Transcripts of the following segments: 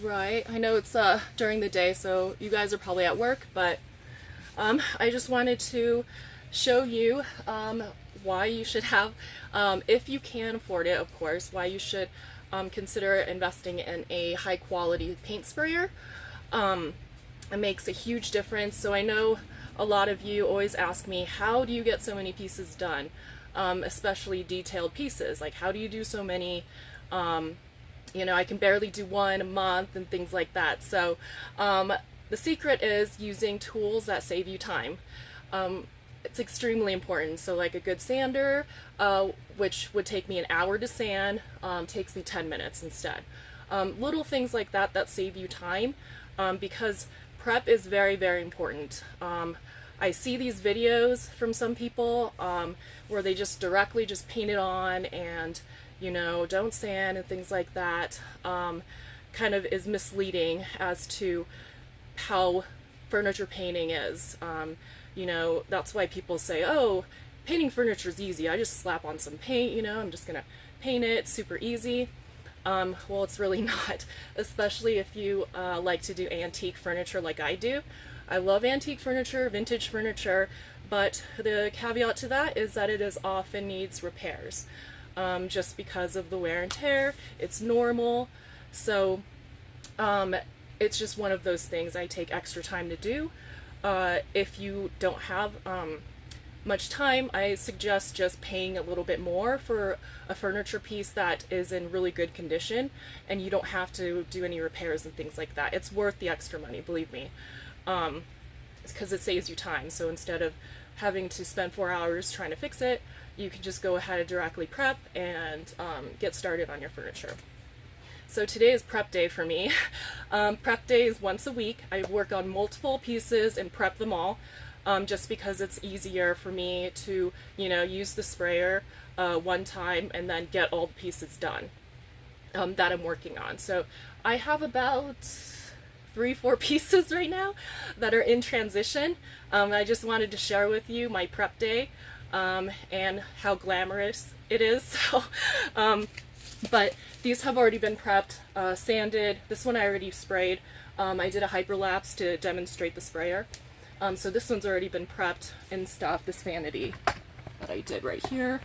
Right, I know it's during the day, so you guys are probably at work, but I just wanted to show you why you should have, if you can afford it, of course, why you should consider investing in a high quality paint sprayer. It makes a huge difference. So I know a lot of you always ask me, how do you get so many pieces done? Especially detailed pieces, like how do you do so many? You know, I can barely do one a month and things like that. So the secret is using tools that save you time. It's extremely important. So like a good sander, which would take me an hour to sand, takes me 10 minutes instead. Little things like that that save you time, because prep is very, very important. I see these videos from some people where they just directly just paint it on and, you know, don't sand and things like that. Kind of is misleading as to how furniture painting is. You know, that's why people say, oh, painting furniture is easy. I just slap on some paint, you know, I'm just gonna paint it, it's super easy. Well, it's really not, especially if you like to do antique furniture like I do. I love antique furniture, vintage furniture, but the caveat to that is that it is often needs repairs. Just because of the wear and tear, it's normal. So it's just one of those things I take extra time to do. If you don't have much time, I suggest just paying a little bit more for a furniture piece that is in really good condition and you don't have to do any repairs and things like that. It's worth the extra money, believe me, because it saves you time. So instead of having to spend 4 hours trying to fix it, you can just go ahead and directly prep and get started on your furniture. So today is prep day for me. Prep day is once a week. I work on multiple pieces and prep them all, just because it's easier for me to, you know, use the sprayer one time and then get all the pieces done that I'm working on. So I have about 3-4 pieces right now that are in transition. I just wanted to share with you my prep day and how glamorous it is. So, but these have already been prepped, sanded. This one I already sprayed. I did a hyperlapse to demonstrate the sprayer. So this one's already been prepped and stuff. This vanity that I did right here,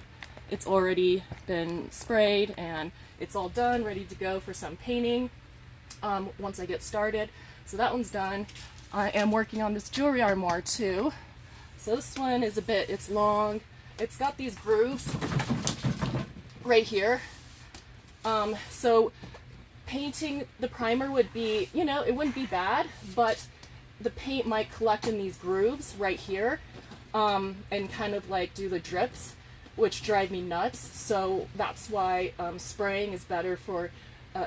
it's already been sprayed and it's all done, ready to go for some painting once I get started. So that one's done. I am working on this jewelry armoire too. So this one is it's long. It's got these grooves right here. So painting the primer would be, you know, it wouldn't be bad, but the paint might collect in these grooves right here and kind of like do the drips, which drive me nuts. So that's why spraying is better for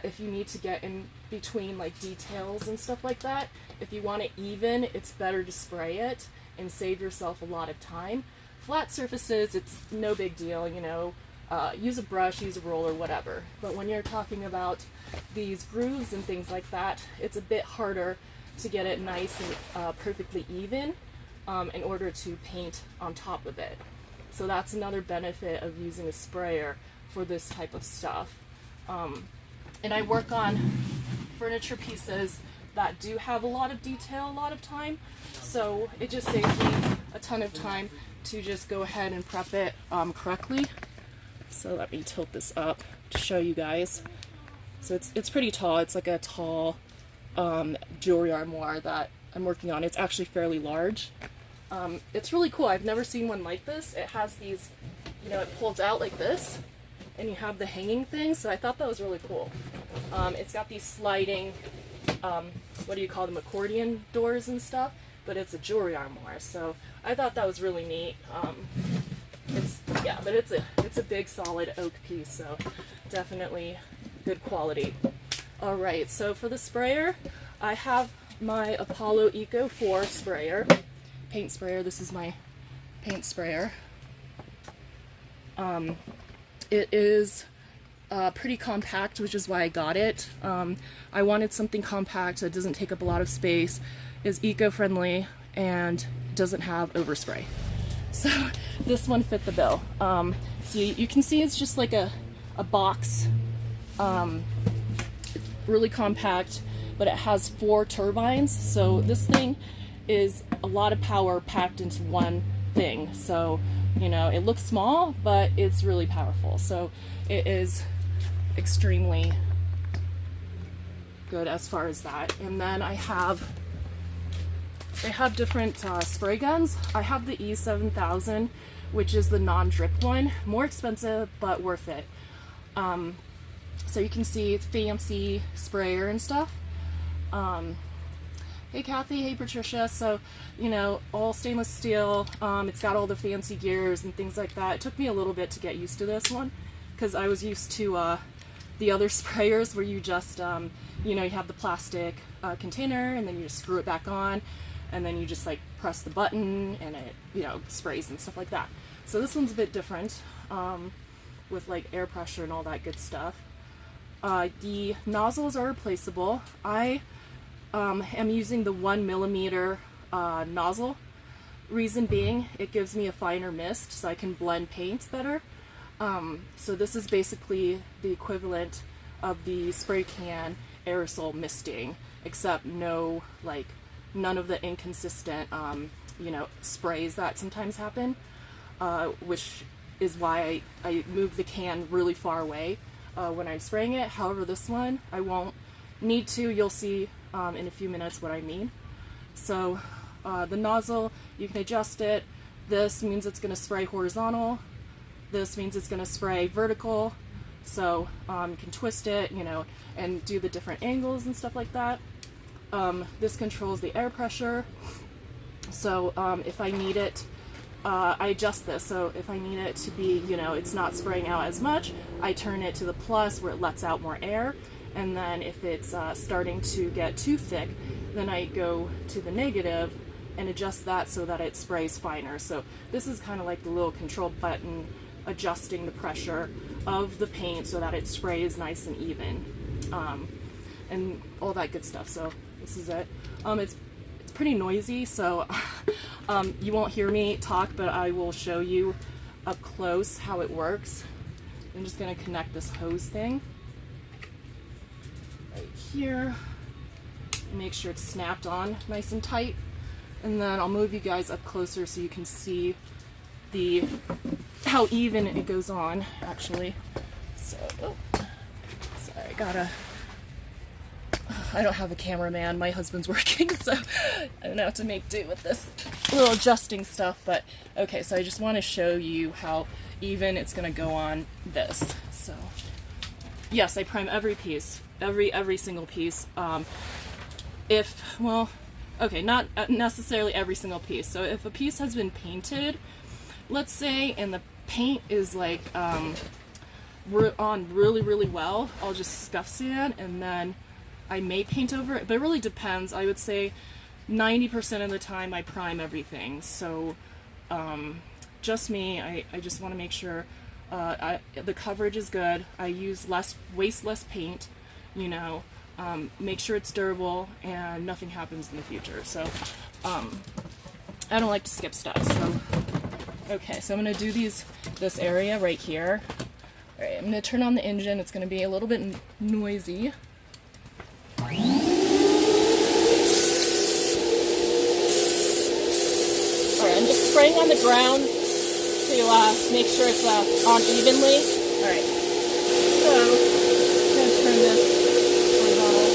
if you need to get in between like details and stuff like that. If you want it even, it's better to spray it and save yourself a lot of time. Flat surfaces, it's no big deal, you know. Use a brush, use a roller, whatever. But when you're talking about these grooves and things like that, it's a bit harder to get it nice and perfectly even in order to paint on top of it. So that's another benefit of using a sprayer for this type of stuff. And I work on furniture pieces that do have a lot of detail a lot of time, so it just saves me a ton of time to just go ahead and prep it correctly. So let me tilt this up to show you guys. So it's pretty tall. It's like a tall jewelry armoire that I'm working on. It's actually fairly large. It's really cool. I've never seen one like this. It has these, you know, it pulls out like this and you have the hanging thing. So I thought that was really cool. It's got these sliding, what do you call them, accordion doors and stuff, but it's a jewelry armoire. So I thought that was really neat. But it's a big solid oak piece, so definitely good quality. All right, so for the sprayer, I have my Apollo Eco 4 sprayer, paint sprayer. This is my paint sprayer. It is pretty compact, which is why I got it. I wanted something compact that doesn't take up a lot of space, is eco-friendly, and doesn't have overspray. So this one fit the bill. So you can see it's just like a box, really compact. but it has 4 turbines. So this thing is a lot of power packed into one thing. So, you know, it looks small, but it's really powerful. So it is extremely good as far as that. And then they have different spray guns. I have the E7000, which is the non-drip one. More expensive, but worth it. So you can see it's fancy sprayer and stuff. Hey Kathy, hey Patricia. So, you know, all stainless steel. It's got all the fancy gears and things like that. It took me a little bit to get used to this one, because I was used to the other sprayers where you just, you know, you have the plastic container and then you just screw it back on, and then you just like press the button and it, you know, sprays and stuff like that. So this one's a bit different, with like air pressure and all that good stuff. The nozzles are replaceable. I am using the 1mm nozzle. Reason being, it gives me a finer mist so I can blend paints better. So this is basically the equivalent of the spray can aerosol misting, except no, like, none of the inconsistent, you know, sprays that sometimes happen, which is why I move the can really far away when I'm spraying it. However, this one, I won't need to. You'll see in a few minutes what I mean. So the nozzle, you can adjust it. This means it's going to spray horizontal. This means it's going to spray vertical. So you can twist it, you know, and do the different angles and stuff like that. This controls the air pressure. So if I need it, I adjust this. So if I need it to be, you know, it's not spraying out as much, I turn it to the plus where it lets out more air. And then if it's starting to get too thick, then I go to the negative and adjust that so that it sprays finer. So this is kind of like the little control button adjusting the pressure of the paint so that it sprays nice and even, and all that good stuff. So this is it. It's pretty noisy, so you won't hear me talk, but I will show you up close how it works. I'm just going to connect this hose thing right here, make sure it's snapped on nice and tight, and then I'll move you guys up closer so you can see how even it goes on actually. So, oh, sorry, I don't have a cameraman, my husband's working, so I don't have to make do with this little adjusting stuff. But okay, so I just want to show you how even it's going to go on this. So yes, I prime every piece, every single piece. Well, okay, not necessarily every single piece. So if a piece has been painted, let's say, and the paint is like on really well, I'll just scuff sand and then I may paint over it, but it really depends. I would say 90% of the time I prime everything. So just me, I just want to make sure the coverage is good. I use waste less paint, you know, make sure it's durable and nothing happens in the future. So I don't like to skip steps. So okay, so I'm going to do this area right here. All right, I'm going to turn on the engine. It's going to be a little bit noisy. Alright, I'm just spraying on the ground to make sure it's on evenly. Alright, so I'm going to turn this horizontal.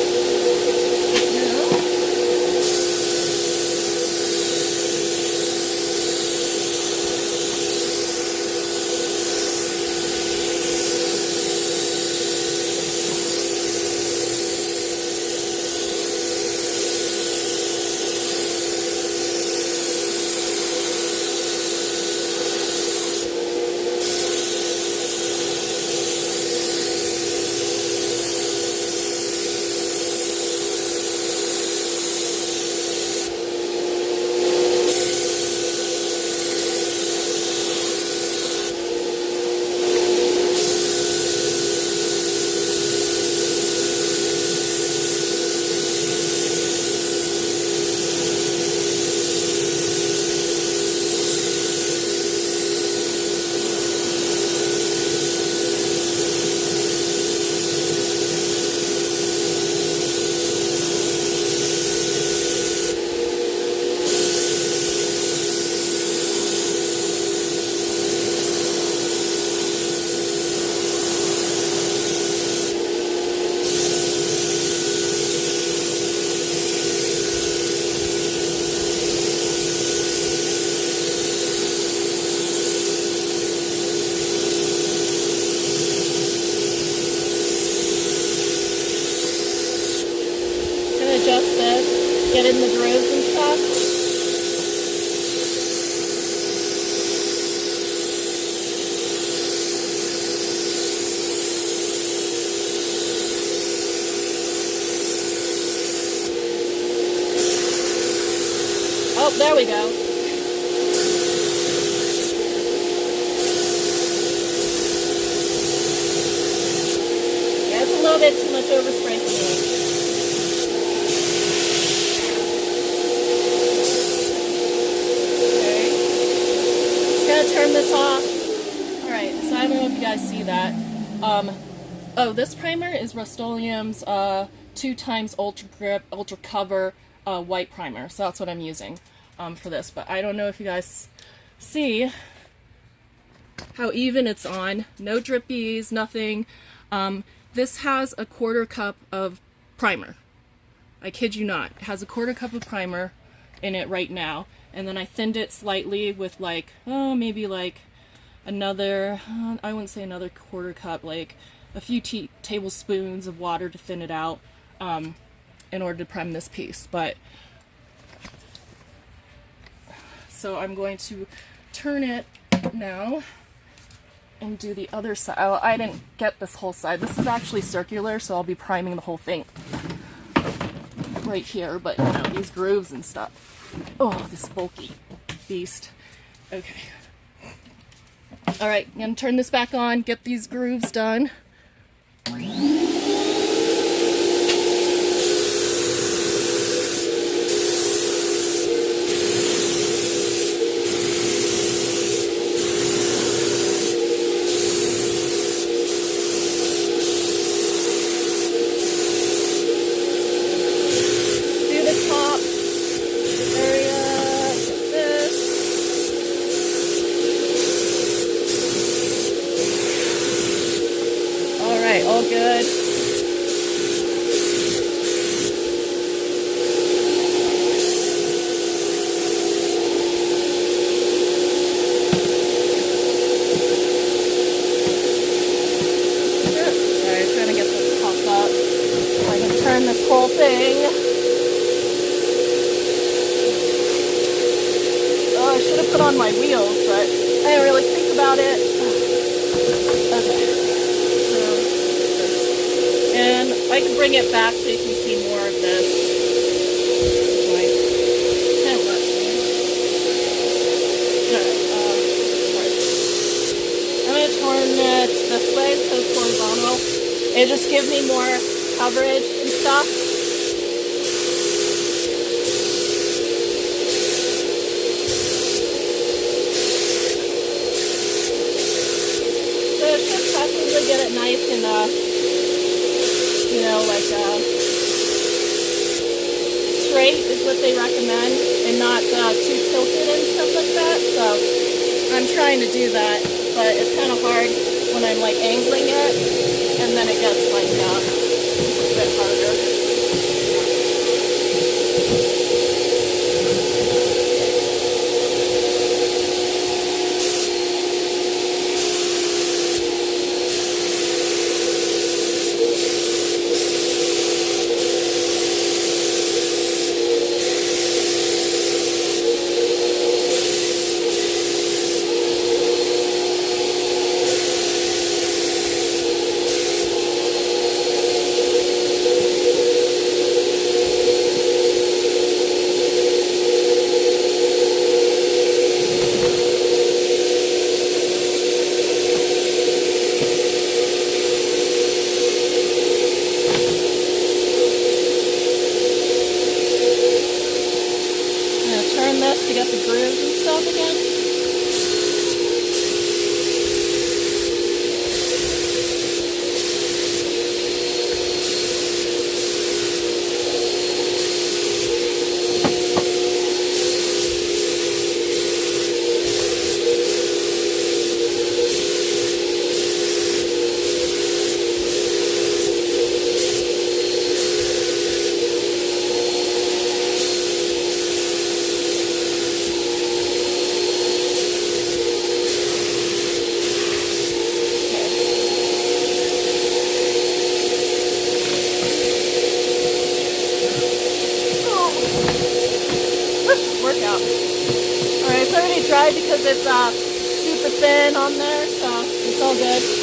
get in the grooves and stuff. Oh, there we go. Yeah, it's a little bit too much overspray for me. Okay. Just gonna turn this off. Alright, so I don't know if you guys see that. Oh, this primer is Rust-Oleum's 2x Ultra Grip, Ultra Cover white primer. So that's what I'm using for this. But I don't know if you guys see how even it's on. No drippies, nothing. This has a 1/4 cup of primer. I kid you not. It has a 1/4 cup of primer in it right now. And then I thinned it slightly with like, oh, maybe like another, I wouldn't say another 1/4 cup, like a few tablespoons of water to thin it out in order to prime this piece. But so I'm going to turn it now and do the other side. Oh, I didn't get this whole side. This is actually circular, so I'll be priming the whole thing right here, but you know, these grooves and stuff. Oh, this bulky beast. Okay. Alright, I'm gonna turn this back on, get these grooves done. All good. Alright, trying to get this popped up. I can turn this whole thing. Oh, I should have put on my wheels, but I didn't really think about it. Okay. And I can bring it back so you can see more of this. I'm going to turn it this way so it's horizontal. It just gives me more coverage and stuff. So it should possibly get it nice and you know, like straight is what they recommend, and not too tilted and stuff like that. So I'm trying to do that, but it's kind of hard when I'm like angling it, and then it gets like a bit harder. dry because it's super thin on there, so it's all good.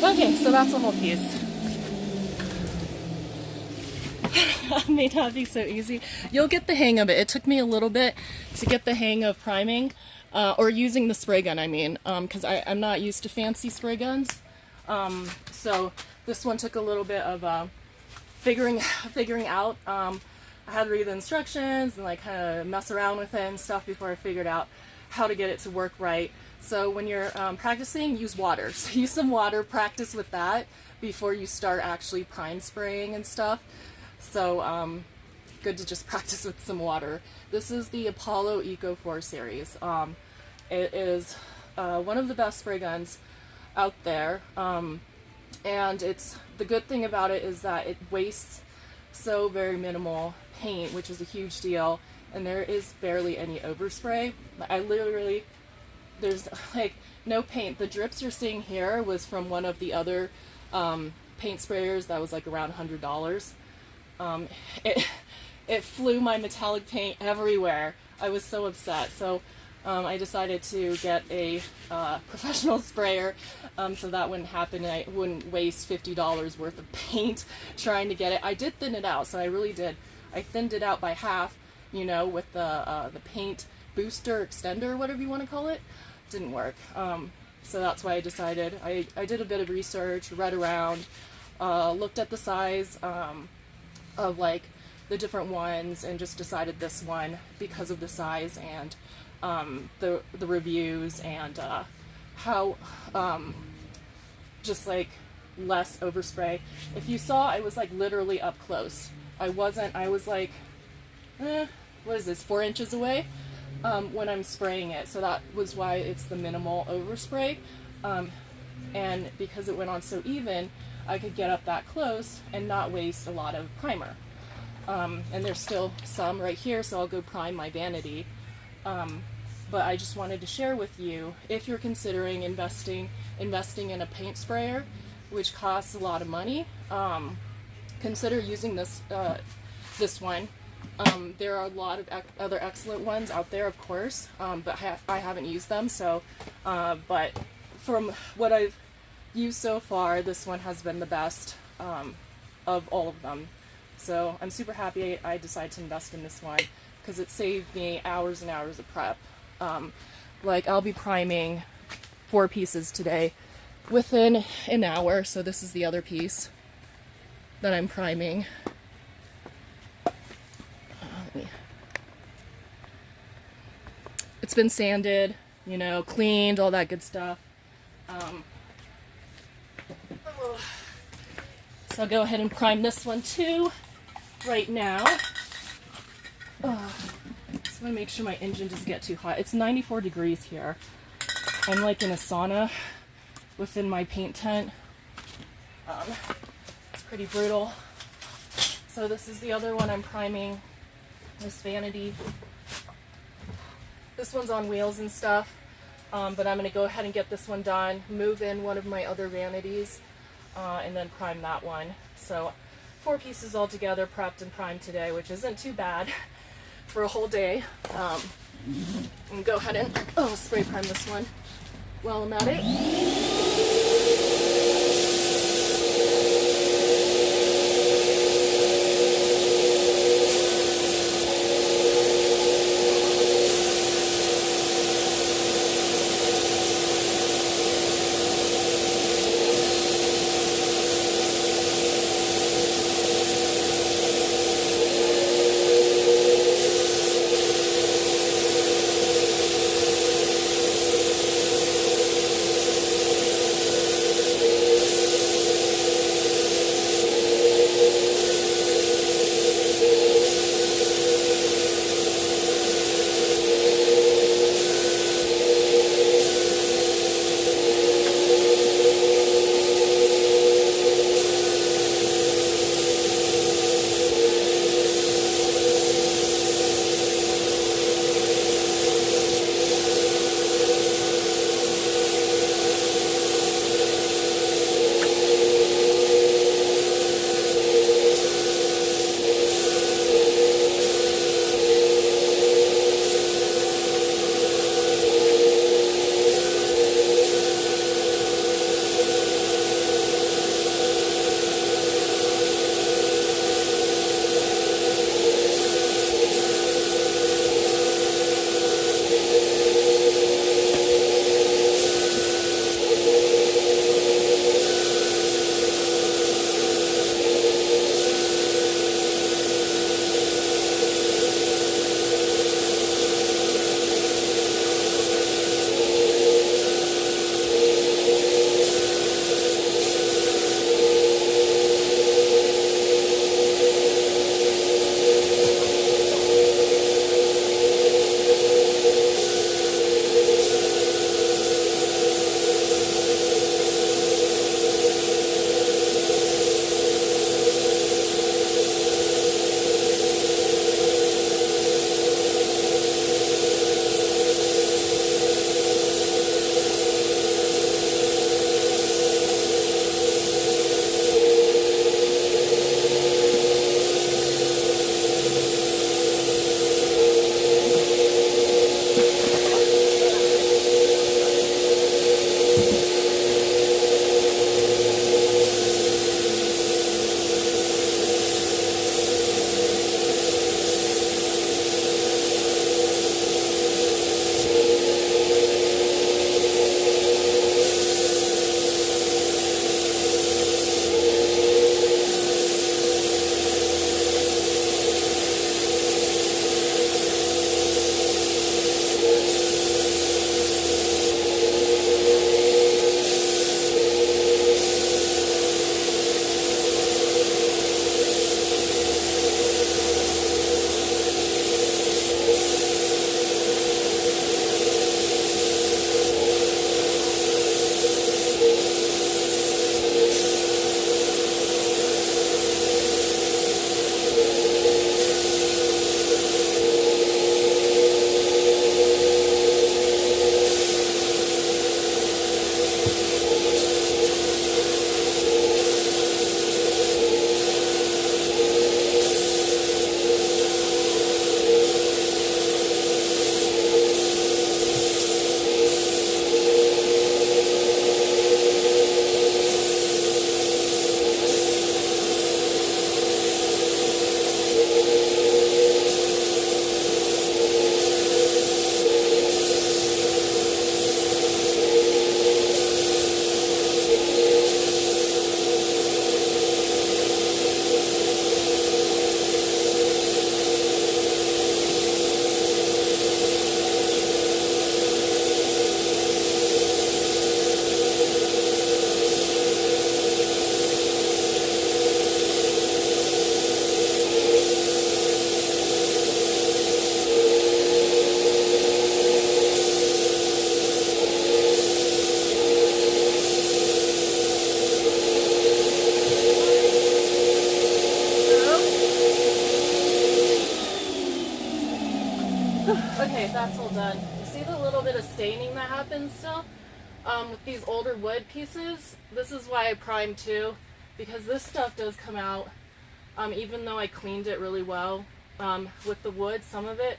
Okay, so that's the whole piece. It may not be so easy. You'll get the hang of it. It took me a little bit to get the hang of priming, or using the spray gun, I mean, because I'm not used to fancy spray guns. So this one took a little bit of figuring out. I had to read the instructions and like kind of mess around with it and stuff before I figured out how to get it to work right. So when you're practicing, use water. So use some water, practice with that before you start actually prime spraying and stuff. So good to just practice with some water. This is the Apollo Eco 4 series. It is one of the best spray guns out there. And the good thing about it is that it wastes so very minimal paint, which is a huge deal. And there is barely any overspray. There's like no paint. The drips you're seeing here was from one of the other paint sprayers that was like around $100. It flew my metallic paint everywhere. I was so upset. So I decided to get a professional sprayer so that wouldn't happen and I wouldn't waste $50 worth of paint trying to get it. I did thin it out, so I really did. I thinned it out by half, you know, with the paint booster extender, whatever you want to call it. Didn't work. So that's why I decided. I did a bit of research, read around, looked at the size of like the different ones, and just decided this one because of the size and the reviews and how just like less overspray. If you saw, I was like literally up close. I was like, what is this, 4 inches away when I'm spraying it. So that was why it's the minimal overspray. And because it went on so even, I could get up that close and not waste a lot of primer. And there's still some right here, so I'll go prime my vanity. But I just wanted to share with you, if you're considering investing in a paint sprayer, which costs a lot of money, consider using this one. There are a lot of other excellent ones out there, of course, but I haven't used them. So, but from what I've used so far, this one has been the best of all of them. So I'm super happy I decided to invest in this one because it saved me hours and hours of prep. Like I'll be priming 4 pieces today within an hour. So this is the other piece that I'm priming. It's been sanded, you know, cleaned, all that good stuff. So I'll go ahead and prime this one too right now. Just want to make sure my engine doesn't get too hot. It's 94 degrees here. I'm like in a sauna within my paint tent. It's pretty brutal. So this is the other one I'm priming, this vanity. This one's on wheels and stuff, but I'm going to go ahead and get this one done, move in one of my other vanities, and then prime that one. So 4 pieces all together, prepped and primed today, which isn't too bad for a whole day. And go ahead and spray prime this one while I'm at it. Alright, that's all done. You see the little bit of staining that happens still? With these older wood pieces, this is why I prime too, because this stuff does come out, even though I cleaned it really well. With the wood, some of it,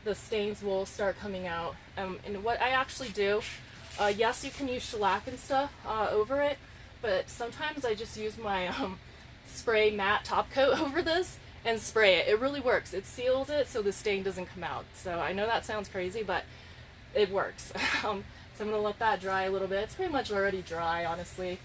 the stains will start coming out. And what I actually do, yes, you can use shellac and stuff over it, but sometimes I just use my spray matte top coat over this and spray it. It really works. It seals it so the stain doesn't come out. So I know that sounds crazy, but it works. So I'm going to let that dry a little bit. It's pretty much already dry, honestly,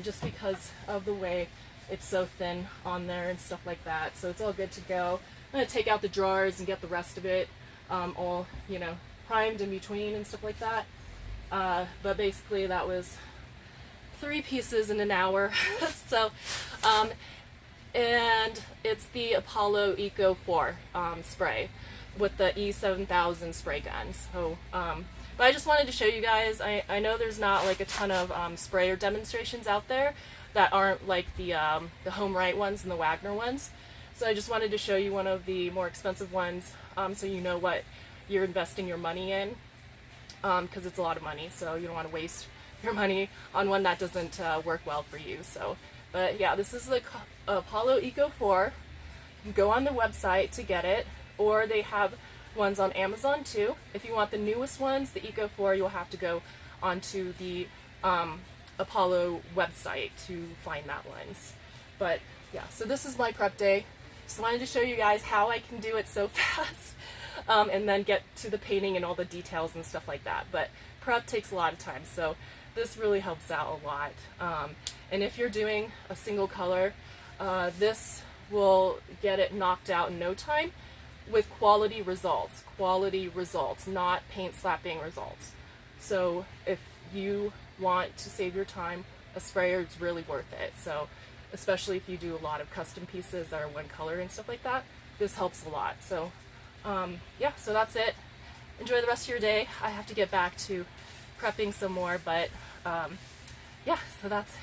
just because of the way it's so thin on there and stuff like that. So it's all good to go. I'm going to take out the drawers and get the rest of it all, you know, primed in between and stuff like that. But basically that was 3 pieces in an hour. So, and it's the Apollo Eco 4 spray with the E7000 spray gun. So, but I just wanted to show you guys, I know there's not like a ton of sprayer demonstrations out there that aren't like the Home Right ones and the Wagner ones. So I just wanted to show you one of the more expensive ones, so you know what you're investing your money in, because it's a lot of money, so you don't want to waste your money on one that doesn't work well for you. So, but yeah, this is the Apollo Eco 4. You can go on the website to get it, or they have ones on Amazon too. If you want the newest ones, the Eco 4, you'll have to go onto the Apollo website to find that ones. But yeah, so this is my prep day. Just wanted to show you guys how I can do it so fast, and then get to the painting and all the details and stuff like that. But prep takes a lot of time, so this really helps out a lot. And if you're doing a single color, this will get it knocked out in no time with quality results, not paint slapping results. So if you want to save your time, a sprayer is really worth it. So especially if you do a lot of custom pieces that are one color and stuff like that, this helps a lot. So yeah, so that's it. Enjoy the rest of your day. I have to get back to prepping some more, but yeah, so that's